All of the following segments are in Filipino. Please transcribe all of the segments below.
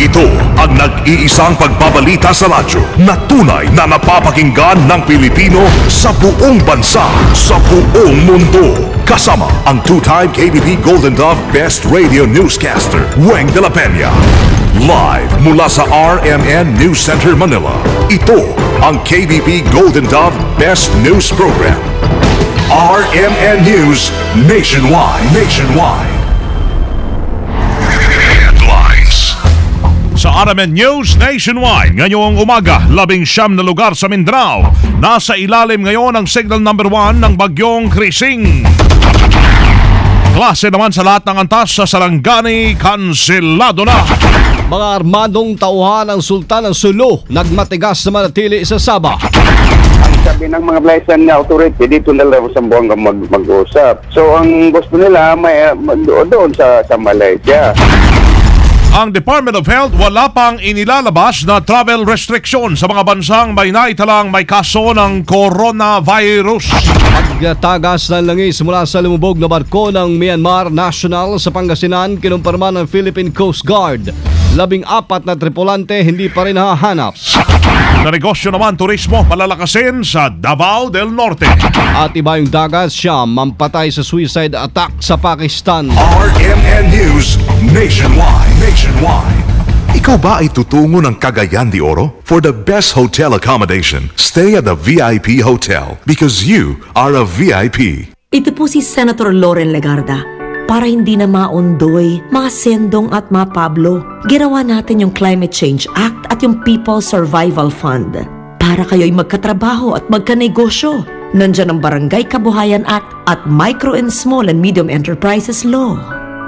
Ito ang nag-iisang pagbabalita sa radyo na tunay na napapakinggan ng Pilipino sa buong bansa, sa buong mundo. Kasama ang two-time KBP Golden Dove Best Radio Newscaster, Weng de la Peña. Live mula sa RMN News Center, Manila. Ito ang KBP Golden Dove Best News Program. RMN News Nationwide. Headlines. Sa RMN News Nationwide, ngayong umaga, 19 na lugar sa Mindanao nasa ilalim ngayon ang signal number 1 ng bagyong Krising. Klase naman sa lahat ng antas sa Sarangani, kanselado na. Mga armadong tauhan ng Sultan ng Sulu nagmatigas na manatili sa Sabah. Ang sabi ng mga Blaysan na authority, dito na lang sa Buanga mag-usap. So ang gusto nila may doon sa Malaysia. Ang Department of Health wala pang inilalabas na travel restriction sa mga bansang may naitalang may kaso ng coronavirus. Pagtagas ng langis mula sa lumubog na barko ng Myanmar National sa Pangasinan, kinumpirma ng Philippine Coast Guard. 14 na tripulante hindi pa rin nahahanap. Sa negosyo naman, turismo palalakasin sa Davao del Norte. At iba yung dagat, Siyam mampatay sa suicide attack sa Pakistan. RMN News Nationwide. Ikaw ba ay tutungo ng Cagayan de Oro? For the best hotel accommodation, stay at the VIP Hotel because you are a VIP. Ito po si Senator Loren Legarda. Para hindi na maundoy, mga Sendong at mga Pablo, ginawa natin yung Climate Change Act at yung People Survival Fund. Para kayo'y magkatrabaho at magkanegosyo. Nandyan ang Barangay Kabuhayan Act at Micro and Small and Medium Enterprises Law.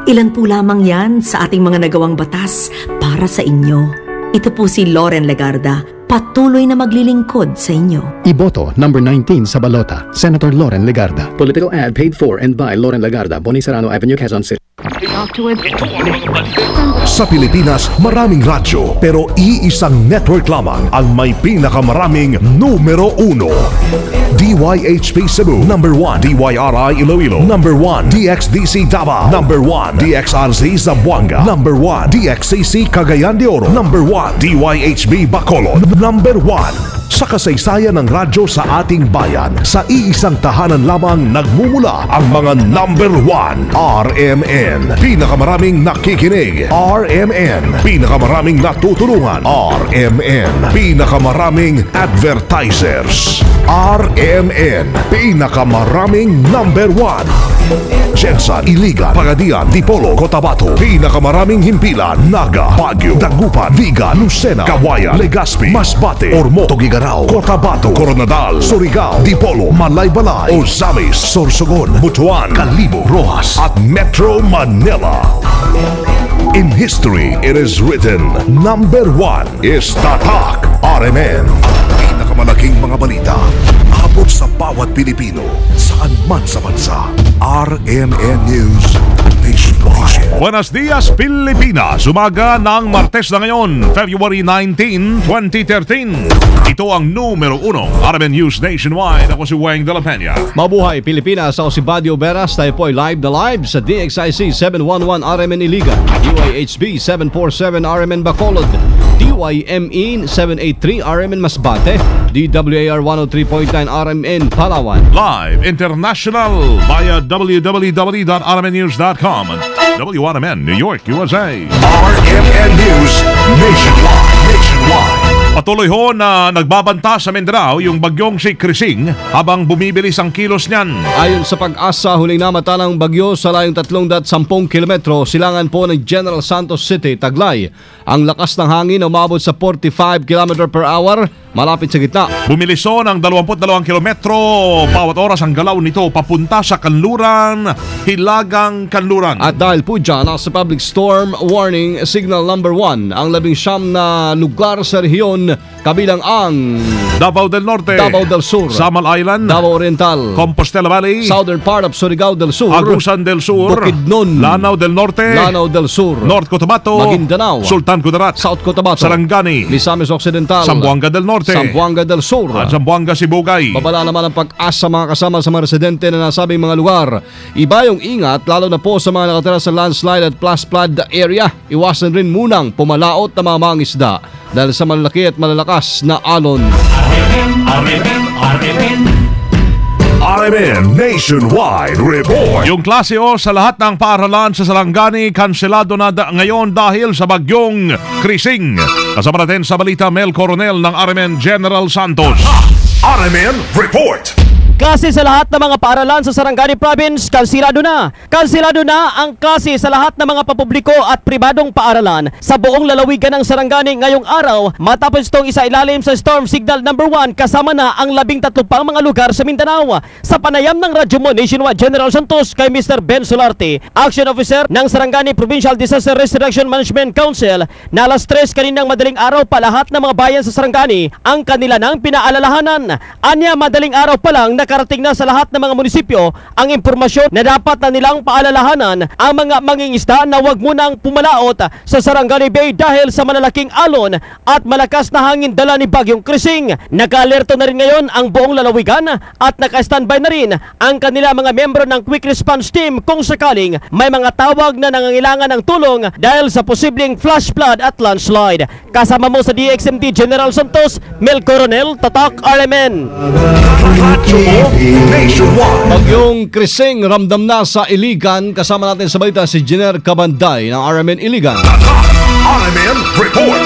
Ilan po lamang yan sa ating mga nagawang batas para sa inyo. Ito po si Loren Legarda, patuloy na maglilingkod sa inyo. Iboto number 19 sa balota, Senator Loren Legarda. Political ad paid for and by Loren Legarda, Boni Serrano Avenue, Quezon City. Sa Pilipinas, maraming radyo pero iisang network lamang ang may pinakamaraming numero 1. DYHP Cebu, number 1. DYRI Iloilo, number 1. DXDC Davao, number 1. DXRZ Zamboanga, number 1. DXCC Cagayan de Oro, number 1. DYHB Bacolod, number 1. Sa kasaysayan ng radyo sa ating bayan, sa iisang tahanan lamang nagmumula ang mga number 1. RMN, pinakamaraming nakikinig. RMN, pinakamaraming natutulungan. RMN, pinakamaraming advertisers. RMN, pinakamaraming number 1. Jensan, Iligan, Pagadian, Dipolo, Cotabato, pinakamaraming himpilan. Naga, Baguio, Dagupan, Viga, Lucena, Kawayan, Legazpi, Masbate, Ormoto, Gigarao, Cotabato, Coronadal, Surigao, Dipolo, Malaybalay, Ozamis, Sorsogon, Butuan, Calibo, Rojas at Metro Manila. In history, it is written, number 1 is Tatak RMN. Pinakamalaking mga balita, abot sa bawat Pilipino, saan man sa bansa. RMN News Nationwide. Buenos dias, Pilipinas. Umaga ng Martes na ngayon, February 19, 2013. Ito ang numero 1, RMN News Nationwide. Ako si Weng de la Peña. Mabuhay Pilipinas, ako si Badio Beras. Tayo po ay live na live sa DXIC 711 RMN Iligan, DYHB 747 RMN Bacolod, DYME 783 RMN Masbate, DWAR 103.9 RMN Palawan. Live international via www.rmnnews.com and WRMN New York, USA. RMN News Nationwide. Patuloy ho na nagbabanta sa Mindanao yung bagyong si Krising habang bumibilis ang kilos niyan. Ayon sa Pag-asa, huling namata ng bagyo sa layong 310 kilometro silangan po ng General Santos City, Taglay. Ang lakas ng hangin umabot sa 45 km per hour malapit sa gitna. Bumilis ng 22 kilometro bawat oras ang galaw nito papunta sa Kanluran, Hilagang Kanluran. At dahil po dyan, nasa public storm warning signal number 1 ang 19 na lugar sa rehiyon, kabilang ang Davao del Norte, Davao del Sur, Samal Island, Davao Oriental, Compostela Valley, southern part of Surigao del Sur, Agusan del Sur, Bukidnon, Lanao del Norte, Lanao del Sur, North Cotabato, Maguindanao, Sultan Kudarat, South Cotabato, Sarangani, Misamis Occidental, Zamboanga del Norte, Norte, Zamboanga del Sur at Zamboanga Sibugay. Babala naman ang pag-asa mga kasama sa mga residente na nasabing mga lugar. Iba yung ingat lalo na po sa mga nakatira sa landslide at flash flood area. Iwasan rin munang pumalaot na mga mangisda dahil sa malalaki at malalakas na alon. RMN Nationwide Report. Yung klase O sa lahat ng paaralan sa Sarangani kanselado na ngayon dahil sa bagyong Krising. Kasama natin sa balita Mel Coronel ng RMN General Santos. RMN Report. Klase sa lahat ng mga paaralan sa Sarangani Province, kansilado na. Kansilado na ang klase sa lahat ng mga papubliko at pribadong paaralan sa buong lalawigan ng Sarangani ngayong araw matapos itong isailalim sa Storm Signal number 1 kasama na ang 13 pang mga lugar sa Mindanao. Sa panayam ng Radyo Mo Nationwide General Santos kay Mr. Ben Solarte, Action Officer ng Sarangani Provincial Disaster Restoration Management Council, na alas 3 kaninang madaling araw pa lahat ng mga bayan sa Sarangani ang kanila nang pinaalalahanan. Anya madaling araw pa lang nakarating na sa lahat ng mga munisipyo ang impormasyon na dapat na nilang paalalahanan ang mga mangingisda na huwag munang pumalaot sa Sarangani Bay dahil sa malalaking alon at malakas na hangin dala ni bagyong Krising. Naka-alerto na rin ngayon ang buong lalawigan at naka-standby na rin ang kanila mga membro ng Quick Response Team kung sakaling may mga tawag na nangangailangan ng tulong dahil sa posibleng flash flood at landslide. Kasama mo sa DXMD General Santos, Mel Coronel, Tatak RMN. Bagyong Krising ramdam na sa Iligan. Kasama natin sa balita si Jenner Cabanday ng RMN Iligan. RMN Report.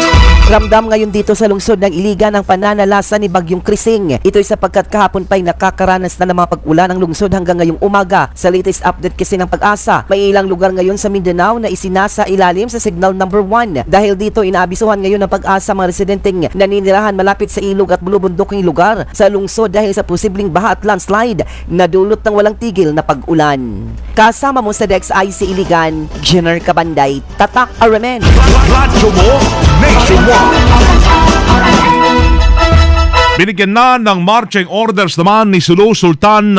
Ramdam ngayon dito sa lungsod ng Iligan ang pananalasa ni Bagyong Krising. Ito'y sapagkat kahapon pa'y nakakaranas na ng mga pag-ulan ng lungsod hanggang ngayong umaga. Sa latest update kasi ng Pag-asa, may ilang lugar ngayon sa Mindanao na isinasa ilalim sa signal number 1. Dahil dito inaabisuhan ngayon ng Pag-asa mga residenteng naninirahan malapit sa ilog at bulubunduking lugar sa lungsod dahil sa posibleng baha at landslide na dulot ng walang tigil na pag-ulan. Kasama mo sa DXIC Iligan, Jenner Cabanday, Tatak RMN. Radyo Mo Nationwide. Binigyan na ng marching orders naman ni Sulu Sultan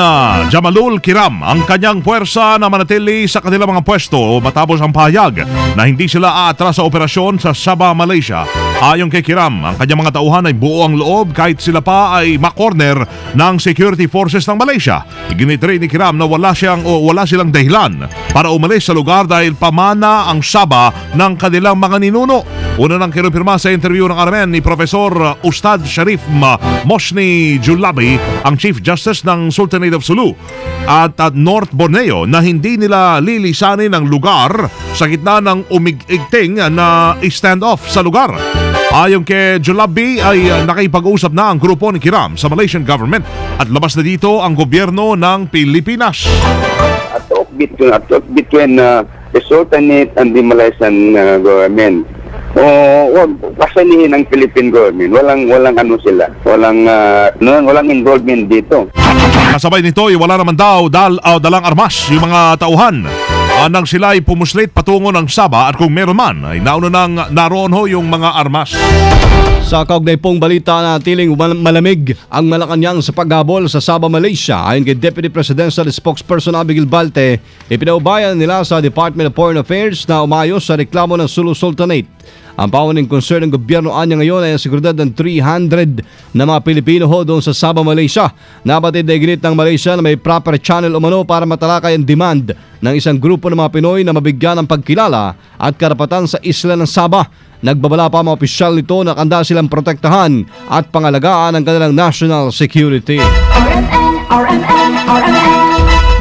Jamalul Kiram ang kanyang puwersa na manatili sa kanilang mga pwesto matapos ang pahayag na hindi sila aatras sa operasyon sa Sabah, Malaysia. Ayon kay Kiram, ang kanyang mga tauhan ay buo ang loob kahit sila pa ay makorner ng security forces ng Malaysia. Iginit rin ni Kiram na wala silang dahilan para umalis sa lugar dahil pamana ang Sabah ng kanilang mga ninuno. Una nang kinumpirma sa interview ng RMN ni Professor Ustad Sharif Mosni Julabi, ang Chief Justice ng Sultanate of Sulu at North Borneo, na hindi nila lilisanin ang lugar sa gitna ng umigting na stand-off sa lugar. Ayon kay Julabi ay nakipag-usap na ang grupo ni Kiram sa Malaysian government at labas na dito ang gobyerno ng Pilipinas. At talk between the Sultanate and the Malaysian government. Wag pasanihin ng Philippine government. Walang ano sila. Walang involvement dito. Kasabay nito ay wala naman daw dalang armas yung mga tauhan. Nang sila ay pumuslit patungo ng Sabah at kung meron man ay nauna nang naroon ho yung mga armas. Sa kaugnay pong balita na tiling malamig ang Malacanang sa paghabol sa Sabah, Malaysia. Ayon kay Deputy Presidential Spokesperson Abigail Balte, ipinaubayan nila sa Department of Foreign Affairs na umayos sa reklamo ng Sulu Sultanate. Ang pauning concern ng gobyerno anya ngayon ay ang seguridad ng 300 na mga Pilipino ho doon sa Sabah, Malaysia. Nabatid na iginit ng Malaysia na may proper channel umano para matalakay ang demand ng isang grupo ng mga Pinoy na mabigyan ng pagkilala at karapatan sa isla ng Sabah. Nagbabala pa mga opisyal nito na kanda silang protektahan at pangalagaan ang kanilang national security.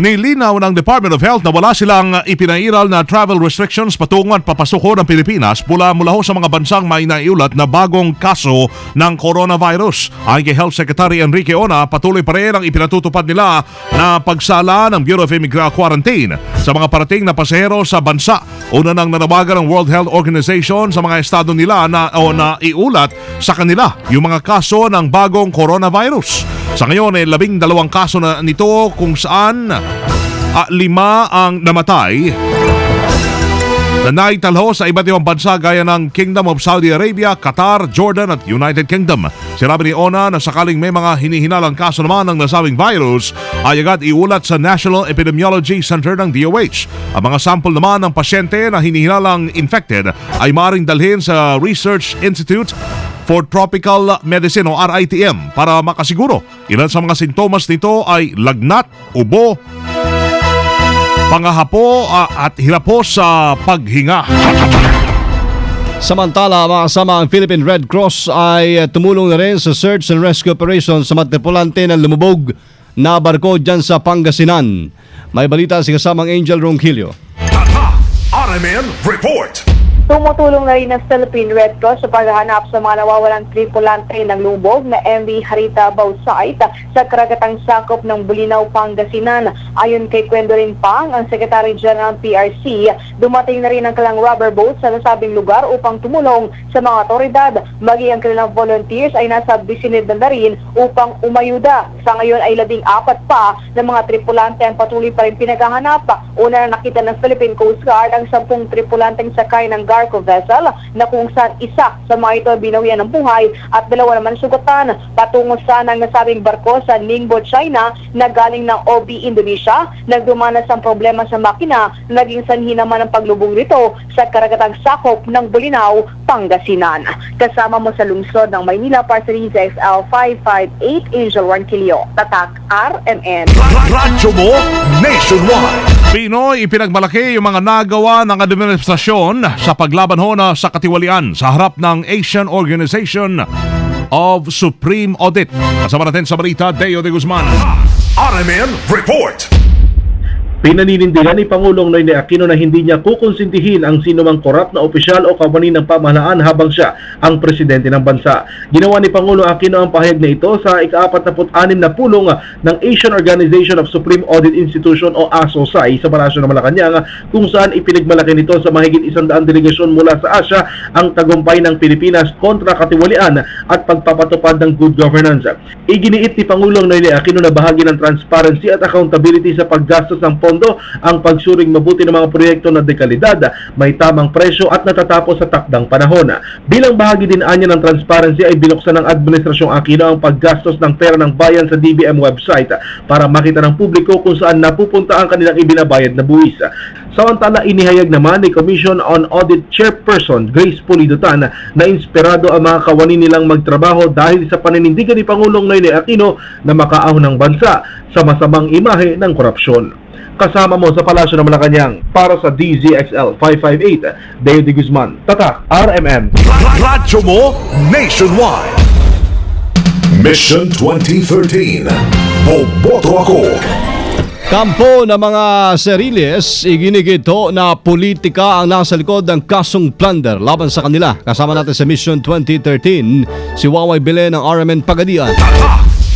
Nilinaw ng Department of Health na wala silang ipinairal na travel restrictions patungo at papasuko ng Pilipinas mula ho sa mga bansang may naiulat na bagong kaso ng coronavirus. Ayon kay Health Secretary Enrique Ona, patuloy pa rin ang ipinatutupad nila na pagsala ng Bureau of Immigration Quarantine sa mga parating na pasahero sa bansa. Una nang nanawagan ng World Health Organization sa mga estado nila na iulat sa kanila yung mga kaso ng bagong coronavirus. Sa ngayon ay 12 kaso na nito kung saan 5 ang namatay na naitalho sa iba't ibang bansa gaya ng Kingdom of Saudi Arabia, Qatar, Jordan at United Kingdom. Sinabi ni Ona na sakaling may mga hinihinalang kaso naman ng nasabing virus ay agad iulat sa National Epidemiology Center ng DOH. Ang mga sample naman ng pasyente na hinihinalang infected ay maaaring dalhin sa Research Institute for Tropical Medicine o RITM para makasiguro ilan sa mga sintomas nito ay lagnat, ubo, pangahapo at hirap po sa paghinga. Samantala, makasama ang Philippine Red Cross ay tumulong na rin sa search and rescue operation sa mga tripulante ng lumubog na barko dyan sa Pangasinan. May balita si kasamang Angel Ronquillo. RMN Report. Tumutulong na rin ang Philippine Red Cross sa paghahanap sa mga nawawalang tripulante ng lumubog na MV Harita Bausait sa karagatang sakop ng Bulinaw, Pangasinan. Ayon kay Gwendolyn Pang, ang Secretary General ng PRC, dumating na rin ang kanilang rubber boat sa nasabing lugar upang tumulong sa mga otoridad. Maging ang kanilang volunteers ay nasa bisinid na rin upang umayuda. Sa ngayon ay 14 pa ng mga tripulante ang patuloy pa rin pinaghahanap. Una na nakita ng Philippine Coast Guard ang 10 tripulanteng sakay ng cargo vessel na kung saan isa sa mga ito binawian ng buhay at 2 naman sugatan. Patungo sana ang nasabing barko sa Ningbo, China na galing ng OB Indonesia. Nagdumanas ang problema sa makina, naging sanhi naman ang paglubog nito sa karagatang sakop ng Bulinaw, Pangasinan. Kasama mo sa lungsod ng Maynila, Parcerisa XL 558, Angel Ronquillo, Tatak RMN. Radyo mo nationwide. Pinoy, ipinagmalaki yung mga nagawa ng administrasyon sa paglaban ho na sa katiwalian sa harap ng Asian Organization of Supreme Audit. Kasama natin sa balita, Deo de Guzman. RMN Report. Pinaninindigan ni Pangulong Noynoy Aquino na hindi niya kukonsintihin ang sinumang korap na opisyal o kawani ng pamahalaan habang siya ang presidente ng bansa. Ginawa ni Pangulong Aquino ang pahayag na ito sa ika-46 na pulong ng Asian Organization of Supreme Audit Institution o ASOSAI sa Palasyo ng Malacanang, kung saan ipinagmalaki nito sa mahigit 100 delegasyon mula sa Asia ang tagumpay ng Pilipinas kontra katiwalian at pagpapatupad ng good governance. Iginiit ni Pangulong Noynoy Aquino na bahagi ng transparency at accountability sa paggastos ng ang pagsuring mabuti ng mga proyekto na dekalidad, may tamang presyo at natatapos sa takdang panahon. Bilang bahagi din anya ng transparency ay binuksan ng Administrasyong Aquino ang paggastos ng pera ng bayan sa DBM website para makita ng publiko kung saan napupunta ang kanilang ibinabayad na buwis. Samantala, inihayag naman ni Commission on Audit Chairperson Grace Pulidotan na inspirado ang mga kawani nilang magtrabaho dahil sa paninindigan ni Pangulong Noynoy Aquino na makaahon ng bansa sa masamang imahe ng korupsyon. Kasama mo sa Palasyo ng Malacanang para sa DZXL 558, Deo de Guzman, Tatak RMN. Radyo mo nationwide. Mission 2013. Boboto ako. Kampo ng mga Seriles, iginigito na politika ang nasa likod ng kasong plunder laban sa kanila. Kasama natin sa Mission 2013, si Waway Belen ng RMN Pagadian.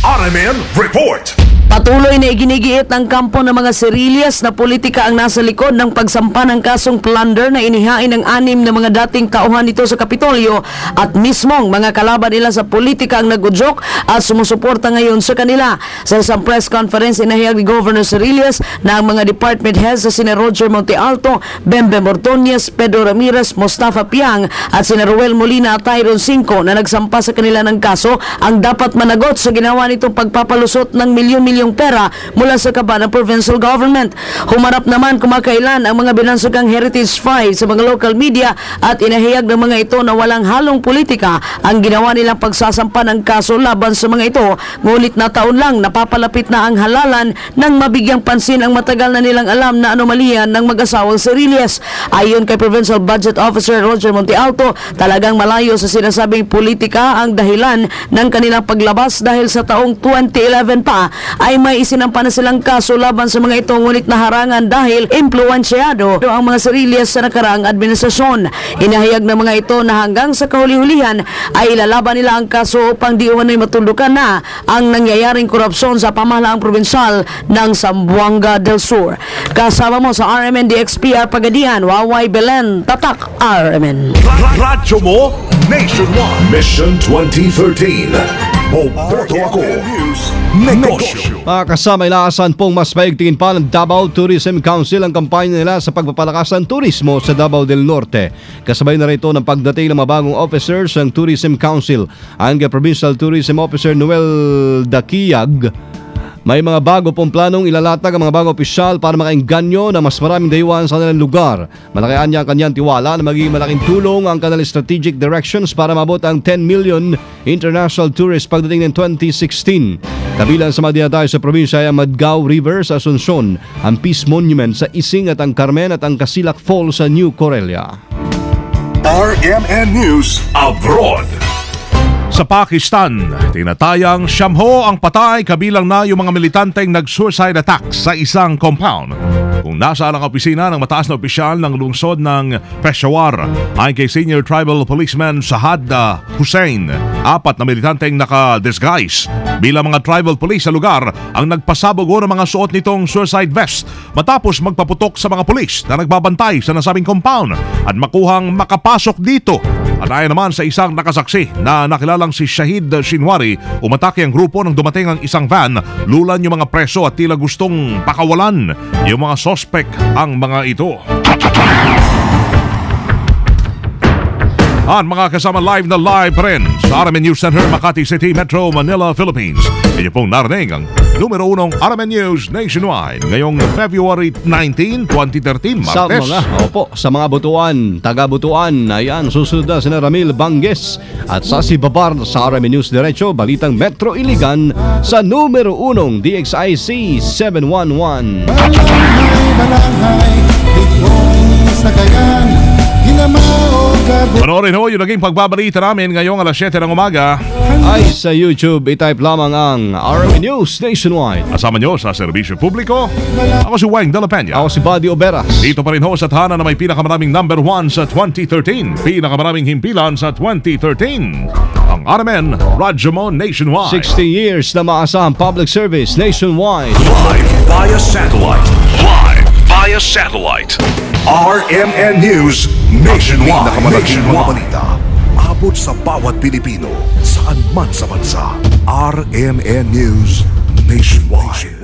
RMN Report. Patuloy na iginigiit ng kampo ng mga Seriles na politika ang nasa likod ng pagsampa ng kasong plunder na inihain ng 6 na mga dating tauhan nito sa Kapitolyo at mismong mga kalaban nila sa politika ang nagudyok at sumusuporta ngayon sa kanila. Sa isang press conference, inahayag ni Governor Seriles na ang mga department heads sa sina Roger Montealto, Bembe Mortones, Pedro Ramirez, Mustafa Piang at sina Ruel Molina at Tyron Cinco na nagsampa sa kanila ng kaso ang dapat managot sa ginawa nitong pagpapalusot ng milyon-milyong pera mula sa kaba ng provincial government. Humarap naman kumakailan ang mga binansugang Heritage 5 sa mga local media at inahayag ng mga ito na walang halong politika ang ginawa nilang pagsasampa ng kaso laban sa mga ito. Ngunit na taon lang napapalapit na ang halalan ng mabigyang pansin ang matagal na nilang alam na anomalya ng mag-asawang Seriles. Ayon kay Provincial Budget Officer Roger Montealto, talagang malayo sa sinasabing politika ang dahilan ng kanilang paglabas dahil sa taong 2011 pa ay may isinampa na silang kaso laban sa mga ito, ngunit naharangan dahil impluwensyado ang mga Seriles sa nakaraang administrasyon. Inahayag ng mga ito na hanggang sa kahuli-hulihan ay ilalaban nila ang kaso upang di umano'y matuldukan na ang nangyayaring korupsyon sa pamahalaang probinsal ng Zamboanga del Sur. Kasama mo sa RMN DXPR Pagadian, Waway Belen, Tatak RMN. Radyo mo nationwide. Mission 2013. Boboto ako. Negosyo. Mga kasama, inaasahan pong mas paigtingin pa ng Davao Tourism Council ang kampanya nila sa pagpapalakas ng turismo sa Davao del Norte. Kasabay na rito ng pagdating ng mabagong officers ng Tourism Council. Ang Provincial Tourism Officer Noel Daquiyag May mga bago pong planong ilalatag ang mga bagong opisyal para makaengganyo ng mas maraming dayuhan sa kanilang lugar. Malakihan niya ang kanyang tiwala na magiging malaking tulong ang kanilang strategic directions para mabot ang 10 million international tourists pagdating ng 2016. Kabilang sa mga dinatayo sa probinsya ay ang Madgao River sa Asuncion, ang Peace Monument sa Ising at ang Carmen at ang Casilac Falls sa New Corelia. RMN News Abroad. Sa Pakistan, tinatayang 9 ang patay kabilang na yung mga militanteng nag-suicide attack sa isang compound. Kung nasaan ang opisina ng mataas na opisyal ng lungsod ng Peshawar, ayon kay Senior Tribal Policeman Sahad Hussain, 4 na militanteng naka-disguise bilang mga tribal police sa lugar ang nagpasabogo ng mga suot nitong suicide vest matapos magpaputok sa mga pulis na nagbabantay sa nasabing compound at makuhang makapasok dito. At ayon naman sa isang nakasaksi na nakilalang si Shahid Shinwari, umatake ang grupo nang dumating ang isang van, lulan yung mga preso at tila gustong pakawalan yung mga sospek ang mga ito. At mga kasama live na live rin sa RMN News Center, Makati City, Metro Manila, Philippines. Inyo pong narinig ang numero 1 RMN News Nationwide ngayong February 19, 2013, Martes. Sa mga butuan, taga-butuan, ayan, susunod na sina Ramil Banges at Sasi Babar sa RMN News Diretso, Balitang Metro Iligan sa numero 1 DXIC 711. Panoorin ho yung naging pagbabalita namin ngayong alas 7 ng umaga. Ay sa YouTube, i-type lamang ang RMN News Nationwide. Kasama nyo sa serbisyo publiko, ako si Weng Dela Peña. Ako si Buddy Oberas. Dito pa rin ho sa tahanan na may pinakamaraming number 1 sa 2013, pinakamaraming himpilan sa 2013. Ang RMN Radyo Mo Nationwide. 60 years na maasahang public service nationwide. Live via satellite. Live via satellite. RMN News Nationwide. Nakamalaking mga balita. Abot sa bawat Pilipino. Saan man sa bansa. RMN News Nationwide.